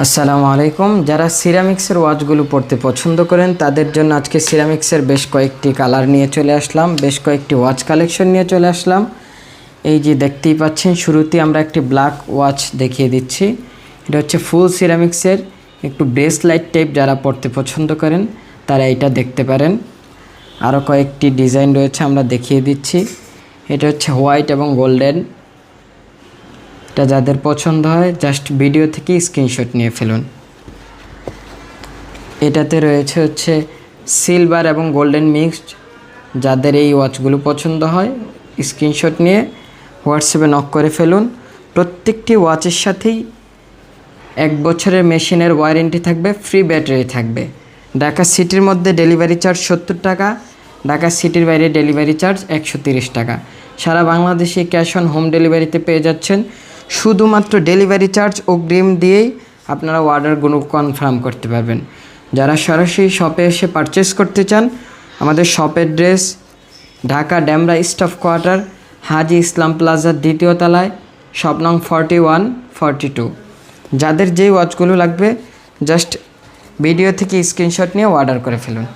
আসসালামু আলাইকুম। যারা সিরামিক্সের ওয়াচগুলো পড়তে পছন্দ করেন তাদের জন্য আজকে সিরামিক্সের বেশ কয়েকটি কালার নিয়ে চলে আসলাম, বেশ কয়েকটি ওয়াচ কালেকশন নিয়ে চলে আসলাম। এই যে দেখতেই পাচ্ছেন, শুরুতেই আমরা একটি ব্ল্যাক ওয়াচ দেখিয়ে দিচ্ছি। এটা হচ্ছে ফুল সিরামিক্সের একটু ব্রেসলাইট টাইপ, যারা পড়তে পছন্দ করেন তারা এটা দেখতে পারেন। আরও কয়েকটি ডিজাইন রয়েছে, আমরা দেখিয়ে দিচ্ছি। এটা হচ্ছে হোয়াইট এবং গোল্ডেন। এটা যাদের পছন্দ হয় জাস্ট ভিডিও থেকে স্ক্রিনশট নিয়ে ফেলুন। এটাতে রয়েছে হচ্ছে সিলভার এবং গোল্ডেন মিক্সড। যাদের এই ওয়াচগুলো পছন্দ হয় স্ক্রিনশট নিয়ে হোয়াটসঅ্যাপে নক করে ফেলুন। প্রত্যেকটি ওয়াচের সাথেই 1 বছরের মেশিনের ওয়ারেন্টি থাকবে, ফ্রি ব্যাটারি থাকবে। ঢাকা সিটির মধ্যে ডেলিভারি চার্জ 70 টাকা, ঢাকা সিটির বাইরে ডেলিভারি চার্জ 130 টাকা। সারা বাংলাদেশে ক্যাশ অন হোম ডেলিভারিতে পেয়ে যাচ্ছেন। শুধুমাত্র ডেলিভারি চার্জ অগ্রিম দিয়েই আপনারা অর্ডারগুলো কনফার্ম করতে পারবেন। যারা সরাসরি শপে এসে পারচেস করতে চান, আমাদের shop address Dhaka Demra staff quarter, Haji Islam প্লাজার 2য় তলায়, শপ নং 41-42। যাদের যেই ওয়াচগুলো লাগবে জাস্ট ভিডিও থেকে স্ক্রিনশট নিয়ে অর্ডার করে ফেলুন।